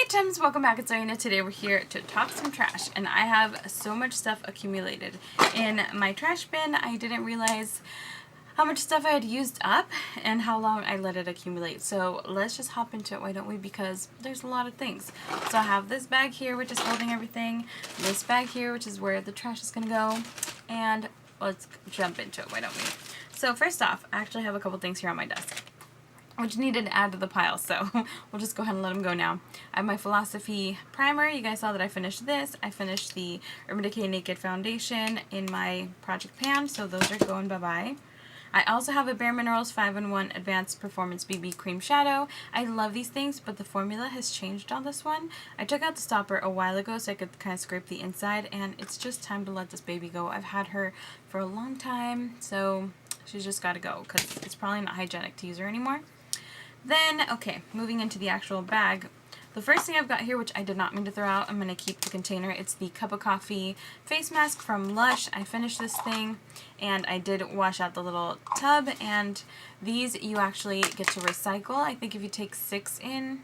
Hey Tims, welcome back. It's Lorena. Today we're here to talk some trash, and I have so much stuff accumulated in my trash bin. I didn't realize how much stuff I had used up and how long I let it accumulate. So let's just hop into it, why don't we? Because there's a lot of things. So I have this bag here, which is holding everything, this bag here, which is where the trash is gonna go, and let's jump into it, why don't we? So first off, I actually have a couple things here on my desk which needed to add to the pile, so we'll just go ahead and let them go now. I have my Philosophy primer. You guys saw that I finished this. I finished the Urban Decay Naked Foundation in my project pan, so those are going bye-bye. I also have a Bare Minerals 5-in-1 Advanced Performance BB Cream Shadow. I love these things, but the formula has changed on this one. I took out the stopper a while ago so I could kind of scrape the inside, and it's just time to let this baby go. I've had her for a long time, so she's just got to go because it's probably not hygienic to use her anymore. Then, okay, moving into the actual bag. The first thing I've got here, which I did not mean to throw out, I'm going to keep the container. It's the Cup of Coffee face mask from Lush. I finished this thing, and I did wash out the little tub, and these you actually get to recycle. I think if you take 6 in,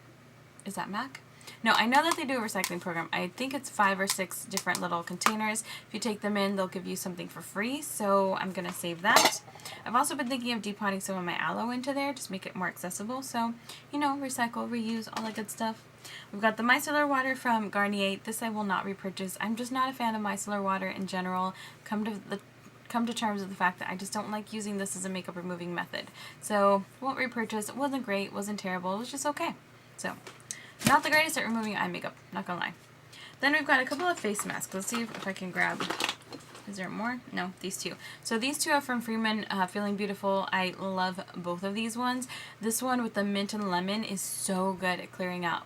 is that MAC? No, I know that they do a recycling program. I think it's 5 or 6 different little containers. If you take them in, they'll give you something for free, so I'm going to save that. I've also been thinking of depotting some of my aloe into there, just make it more accessible. So, you know, recycle, reuse, all that good stuff. We've got the micellar water from Garnier. This I will not repurchase. I'm just not a fan of micellar water in general. Come to terms with the fact that I just don't like using this as a makeup removing method. So, won't repurchase. It wasn't great, wasn't terrible, it was just okay. So, not the greatest at removing eye makeup, not gonna lie. Then we've got a couple of face masks. Let's see if I can grab. Is there more? No, these two. So these two are from Freeman, Feeling Beautiful. I love both of these ones. This one with the mint and lemon is so good at clearing out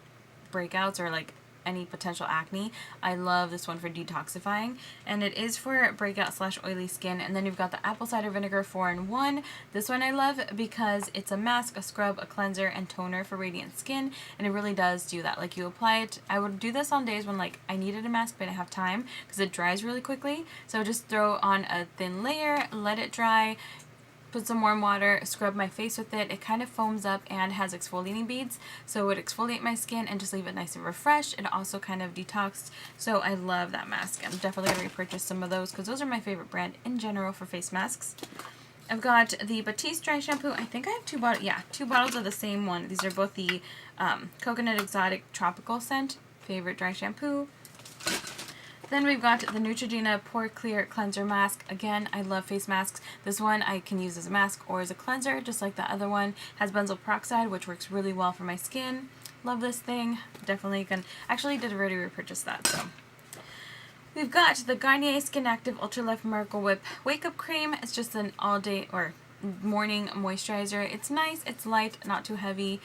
breakouts or like any potential acne. I love this one for detoxifying, and it is for breakout / oily skin. And then you've got the apple cider vinegar 4-in-1. This one I love because it's a mask, a scrub, a cleanser, and toner for radiant skin, and it really does do that. Like, you apply it. I would do this on days when like I needed a mask but I didn't have time because it dries really quickly. So just throw on a thin layer, let it dry, put some warm water, scrub my face with it. It kind of foams up and has exfoliating beads, so it would exfoliate my skin and just leave it nice and refreshed. It also kind of detoxed, so I love that mask. I'm definitely going to repurchase some of those because those are my favorite brand in general for face masks. I've got the Batiste dry shampoo. I think I have 2 bottles. Yeah, 2 bottles of the same one. These are both the Coconut Exotic Tropical Scent. Favorite dry shampoo. Then we've got the Neutrogena Pore Clear Cleanser Mask. Again, I love face masks. This one I can use as a mask or as a cleanser, just like the other one. Has benzoyl peroxide, which works really well for my skin. Love this thing. Definitely can. Actually, did already repurchase that, so. We've got the Garnier Skin Active Ultra Life Miracle Whip Wake Up Cream. It's just an all-day or morning moisturizer. It's nice, it's light, not too heavy,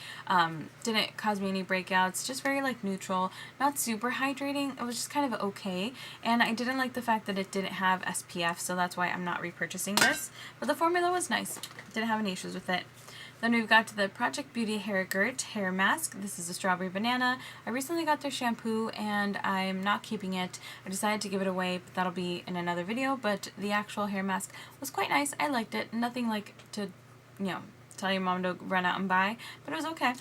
didn't cause me any breakouts, just very like neutral, not super hydrating. It was just kind of okay, and I didn't like the fact that it didn't have SPF, so that's why I'm not repurchasing this, but the formula was nice, didn't have any issues with it. Then we've got the Project Beauty Hair Gurt Hair Mask. This is a strawberry banana. I recently got their shampoo and I'm not keeping it. I decided to give it away, but that'll be in another video. But the actual hair mask was quite nice. I liked it. Nothing like to, you know, tell your mom to run out and buy, but it was okay.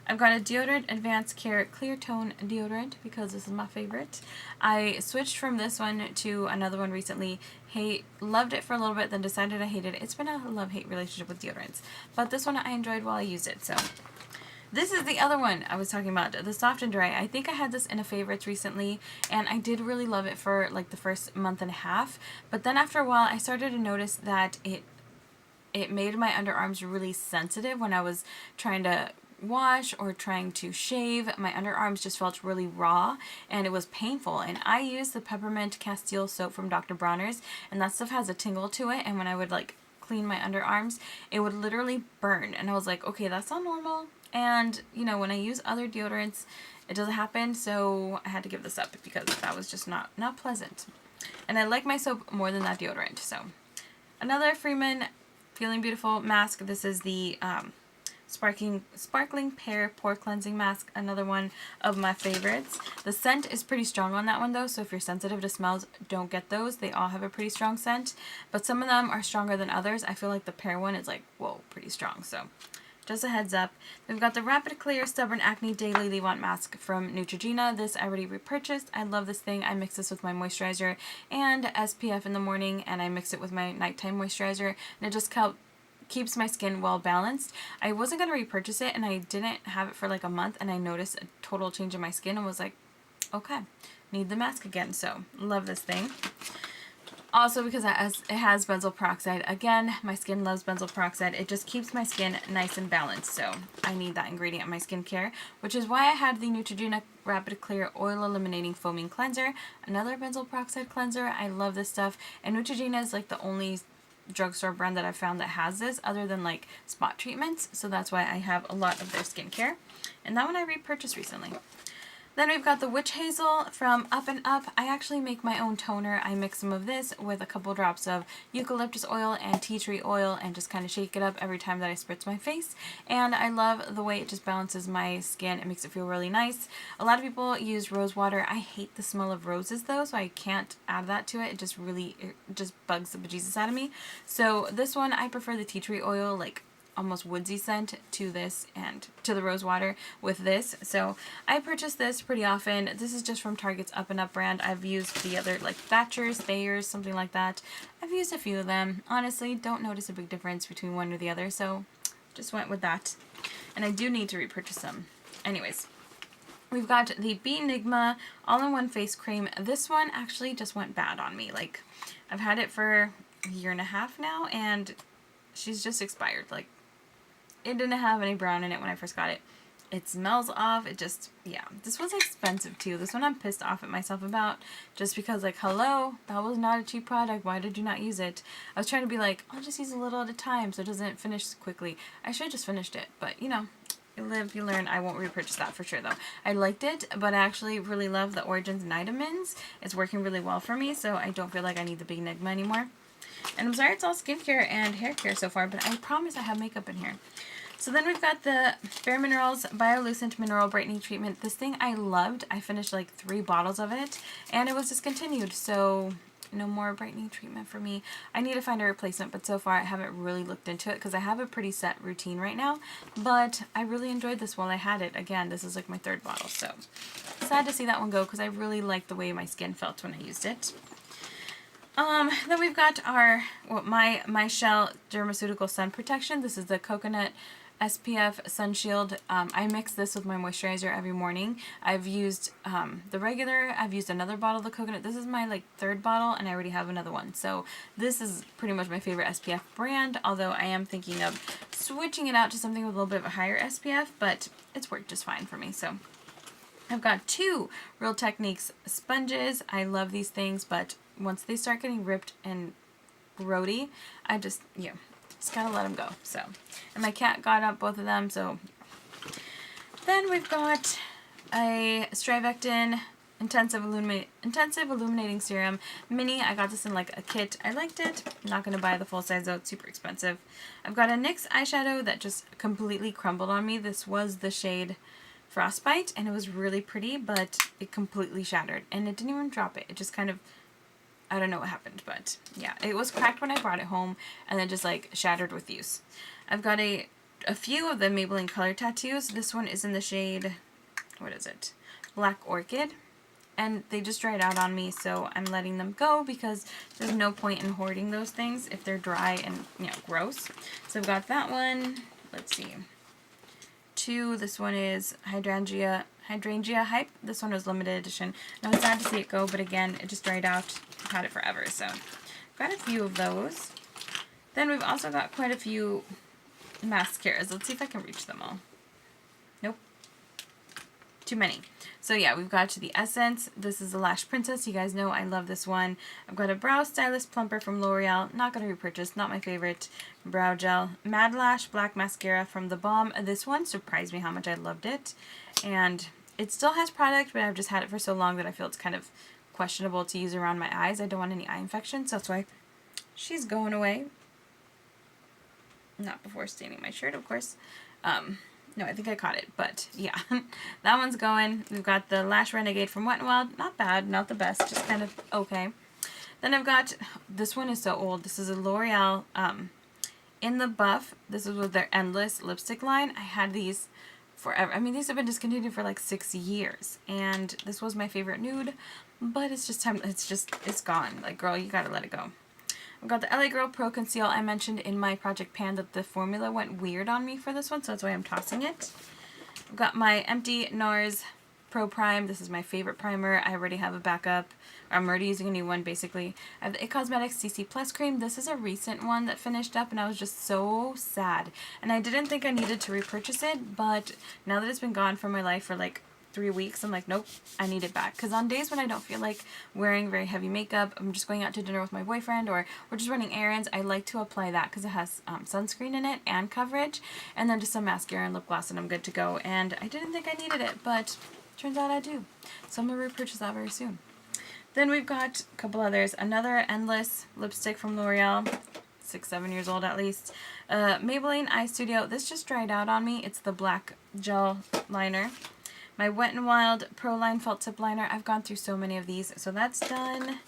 I've got a deodorant, Advanced Care Clear Tone deodorant, because this is my favorite. I switched from this one to another one recently. Loved it for a little bit, then decided I hated it. It's been a love-hate relationship with deodorants. But this one I enjoyed while I used it, so. This is the other one I was talking about, the Soft and Dry. I think I had this in a favorites recently, and I did really love it for like the first month and a half. But then after a while, I started to notice that it made my underarms really sensitive when I was trying to wash or trying to shave. My underarms just felt really raw and it was painful, and I used the Peppermint Castile soap from Dr. Bronner's, and that stuff has a tingle to it, and when I would like clean my underarms it would literally burn, and I was like, okay, that's not normal. And you know, when I use other deodorants it doesn't happen, so I had to give this up because that was just not pleasant, and I like my soap more than that deodorant. So another Freeman Feeling Beautiful mask. This is the Sparkling Pear Pore Cleansing Mask, another one of my favorites. The scent is pretty strong on that one though, so if you're sensitive to smells, don't get those. They all have a pretty strong scent, but some of them are stronger than others. I feel like the pear one is like, whoa, pretty strong, so just a heads up. We've got the Rapid Clear Stubborn Acne Daily Leave On Mask from Neutrogena. This I already repurchased. I love this thing. I mix this with my moisturizer and SPF in the morning, and I mix it with my nighttime moisturizer, and it just keeps my skin well balanced. I wasn't going to repurchase it, and I didn't have it for like a month, and I noticed a total change in my skin and was like, okay, need the mask again. So love this thing. Also, because it has benzoyl peroxide. Again, my skin loves benzoyl peroxide. It just keeps my skin nice and balanced. So I need that ingredient in my skincare, which is why I had the Neutrogena Rapid Clear Oil Eliminating Foaming Cleanser. Another benzoyl peroxide cleanser. I love this stuff. And Neutrogena is like the only drugstore brand that I've found that has this, other than like spot treatments. So that's why I have a lot of their skincare. And that one I repurchased recently. Then we've got the Witch Hazel from Up and Up. I actually make my own toner. I mix some of this with a couple drops of eucalyptus oil and tea tree oil and just kind of shake it up every time that I spritz my face. And I love the way it just balances my skin. It makes it feel really nice. A lot of people use rose water. I hate the smell of roses though, so I can't add that to it. It just bugs the bejesus out of me. So this one, I prefer the tea tree oil, like almost woodsy scent, to this and to the rose water with this. So I purchase this pretty often. This is just from Target's Up and Up brand. I've used the other like Thatchers, Thayers, something like that. I've used a few of them. Honestly, don't notice a big difference between one or the other, so just went with that. And I do need to repurchase them. Anyways, we've got the Benigma All-in-One Face Cream. This one actually just went bad on me. Like, I've had it for a year and a half now, and she's just expired. Like, it didn't have any brown in it when I first got it. It smells off. It just, yeah. This one's expensive too. This one I'm pissed off at myself about, just because, like, hello, that was not a cheap product. Why did you not use it? I was trying to be like, I'll just use a little at a time so it doesn't finish quickly. I should have just finished it, but you know, you live, you learn. I won't repurchase that for sure though. I liked it, but I actually really love the Origins Nitamins. It's working really well for me, so I don't feel like I need the Benigma anymore. And I'm sorry it's all skincare and hair care so far, but I promise I have makeup in here. So then we've got the Bare Minerals Biolucent Mineral Brightening Treatment. This thing I loved. I finished like 3 bottles of it, and it was discontinued, so no more brightening treatment for me. I need to find a replacement, but so far I haven't really looked into it because I have a pretty set routine right now, but I really enjoyed this while I had it. Again, this is like my 3rd bottle, so sad to see that one go because I really liked the way my skin felt when I used it. Then we've got our, my Shell Dermaceutical Sun Protection. This is the Coconut SPF Sun Shield. I mix this with my moisturizer every morning. I've used the regular. I've used another bottle of the coconut. This is my like 3rd bottle, and I already have another one. So this is pretty much my favorite SPF brand, although I am thinking of switching it out to something with a little bit of a higher SPF, but it's worked just fine for me. So I've got 2 Real Techniques sponges. I love these things, but once they start getting ripped and grody, I just gotta let them go. So, and my cat got up both of them. So then we've got a Strivectin Intensive Illuminating Serum Mini. I got this in like a kit. I liked it. I'm not gonna buy the full size though. It's super expensive. I've got a NYX eyeshadow that just completely crumbled on me. This was the shade Frostbite, and it was really pretty, but it completely shattered, and it didn't even drop it. It just kind of, I don't know what happened, but yeah, it was cracked when I brought it home, and then just like shattered with use. I've got a few of the Maybelline Color Tattoos. This one is in the shade, what is it? Black Orchid, and they just dried out on me, so I'm letting them go because there's no point in hoarding those things if they're dry and, you know, gross. So I've got that one. Let's see. 2, this one is Hydrangea Hype. This one was limited edition. I was sad to see it go, but again, it just dried out. I've had it forever, so got a few of those. Then we've also got quite a few mascaras. Let's see if I can reach them all. Nope. Too many. So yeah, we've got the Essence. This is the Lash Princess. You guys know I love this one. I've got a Brow Stylist Plumper from L'Oreal. Not going to repurchase. Not my favorite. Brow Gel. Mad Lash Black Mascara from The Balm. This one surprised me how much I loved it. And it still has product, but I've just had it for so long that I feel it's kind of questionable to use around my eyes. I don't want any eye infections, so that's why she's going away. Not before staining my shirt, of course. No, I think I caught it, but yeah. That one's going. We've got the Lash Renegade from Wet n Wild. Not bad, not the best, just kind of okay. Then I've got, this one is so old. This is a L'Oreal in the Buff. This is with their Endless lipstick line. I had these forever. I mean, these have been discontinued for like 6 years, and this was my favorite nude, but it's just time. It's gone. Like, girl, you gotta let it go. I've got the LA Girl Pro Conceal. I mentioned in my Project Pan that the formula went weird on me for this one, so that's why I'm tossing it. I've got my Empty NARS Pro Prime. This is my favorite primer. I already have a backup. I'm already using a new one, basically. I have the It Cosmetics CC Plus Cream. This is a recent one that finished up, and I was just so sad. And I didn't think I needed to repurchase it, but now that it's been gone from my life for like 3 weeks, I'm like, nope, I need it back. Because on days when I don't feel like wearing very heavy makeup, I'm just going out to dinner with my boyfriend, or we're just running errands, I like to apply that because it has sunscreen in it and coverage, and then just some mascara and lip gloss, and I'm good to go. And I didn't think I needed it, but turns out I do. So I'm going to repurchase that very soon. Then we've got a couple others. Another Endless lipstick from L'Oreal. 6-7 years old at least. Maybelline Eye Studio. This just dried out on me. It's the black gel liner. My Wet n Wild Pro Line Felt Tip Liner. I've gone through so many of these, so that's done.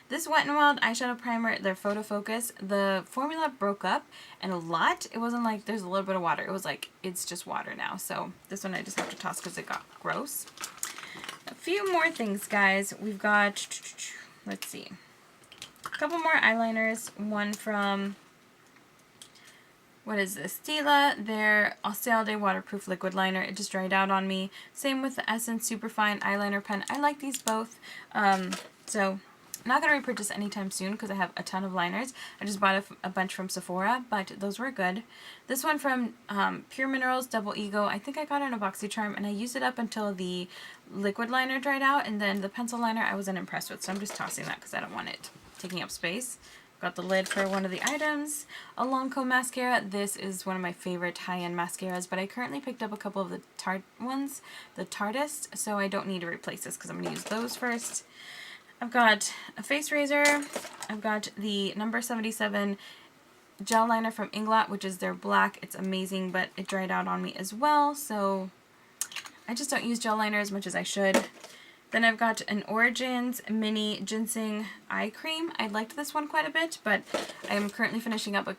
This Wet n Wild eyeshadow primer, their Photo Focus, the formula broke up, and a lot. It wasn't like there's a little bit of water. It was like, it's just water now. So this one I just have to toss because it got gross. A few more things, guys. We've got, let's see, a couple more eyeliners. One from, what is this? Stila, their All Day Waterproof Liquid Liner. It just dried out on me. Same with the Essence Superfine Eyeliner Pen. I like these both. So I'm not going to repurchase anytime soon because I have a ton of liners. I just bought a bunch from Sephora, but those were good. This one from Pure Minerals Double Ego. I think I got it in a BoxyCharm, and I used it up until the liquid liner dried out, and then the pencil liner I wasn't impressed with, so I'm just tossing that because I don't want it taking up space. Got the lid for one of the items. A Lancome mascara. This is one of my favorite high-end mascaras, but I currently picked up a couple of the Tarte ones, the Tartist, so I don't need to replace this because I'm going to use those first. I've got a face razor. I've got the number 77 gel liner from Inglot, which is their black. It's amazing, but it dried out on me as well, so I just don't use gel liner as much as I should. Then I've got an Origins Mini Ginseng Eye Cream. I liked this one quite a bit, but I am currently finishing up a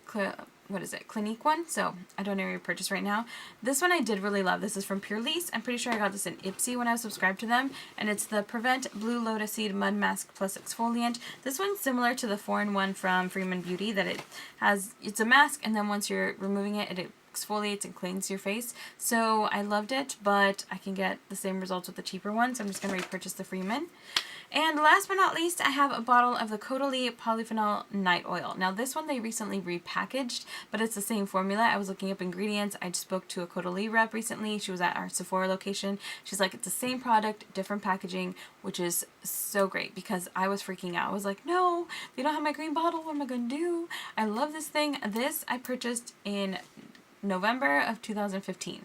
Clinique one, so I don't need to repurchase right now. This one I did really love. This is from Pure Lease. I'm pretty sure I got this in Ipsy when I was subscribed to them, and it's the Prevent Blue Lotus Seed Mud Mask Plus Exfoliant. This one's similar to the 4-in-1 from Freeman Beauty, that it's a mask, and then once you're removing it, it exfoliates and cleans your face. So I loved it, but I can get the same results with the cheaper one, so I'm just going to repurchase the Freeman. And last but not least, I have a bottle of the Caudalie Polyphenol Night Oil. Now this one they recently repackaged, but it's the same formula. I was looking up ingredients. I just spoke to a Caudalie rep recently. She was at our Sephora location. She's like, it's the same product, different packaging, which is so great because I was freaking out. I was like, no, they don't have my green bottle. What am I going to do? I love this thing. This I purchased in November of 2015.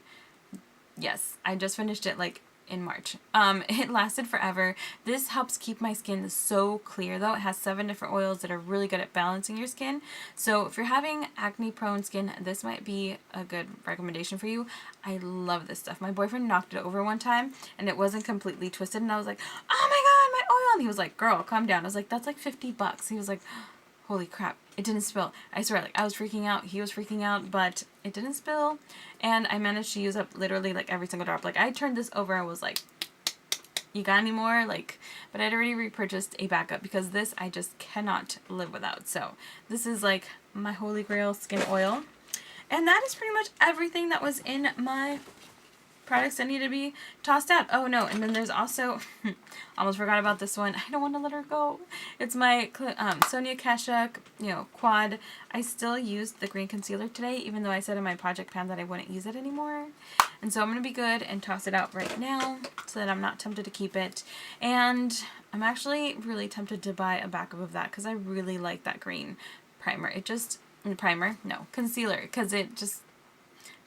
Yes, I just finished it like in March. It lasted forever. This helps keep my skin so clear though. It has 7 different oils that are really good at balancing your skin. So if you're having acne prone skin, this might be a good recommendation for you. I love this stuff. My boyfriend knocked it over one time and it wasn't completely twisted, and I was like, oh my god, my oil. And he was like, girl, calm down. I was like, that's like $50. He was like, holy crap, it didn't spill. I swear, like, I was freaking out, he was freaking out, but it didn't spill, and I managed to use up literally, like, every single drop. Like, I turned this over and was like, you got any more? Like, but I'd already repurchased a backup because this I just cannot live without. So, this is, like, my holy grail skin oil. And that is pretty much everything that was in my products that need to be tossed out. Oh no, and then there's also, almost forgot about this one. I don't want to let her go. It's my Sonia Kashuk, quad. I still used the green concealer today, even though I said in my project pan that I wouldn't use it anymore. And so I'm going to be good and toss it out right now so that I'm not tempted to keep it. And I'm actually really tempted to buy a backup of that because I really like that green primer. Concealer, because it just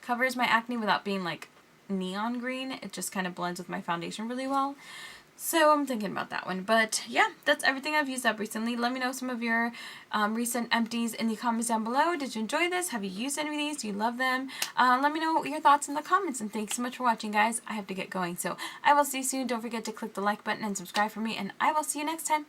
covers my acne without being like neon green. It just kind of blends with my foundation really well. So I'm thinking about that one. But yeah, that's everything I've used up recently. Let me know some of your recent empties in the comments down below. Did you enjoy this? Have you used any of these? Do you love them? Let me know your thoughts in the comments. And thanks so much for watching, guys. I have to get going. So I will see you soon. Don't forget to click the like button and subscribe for me. And I will see you next time.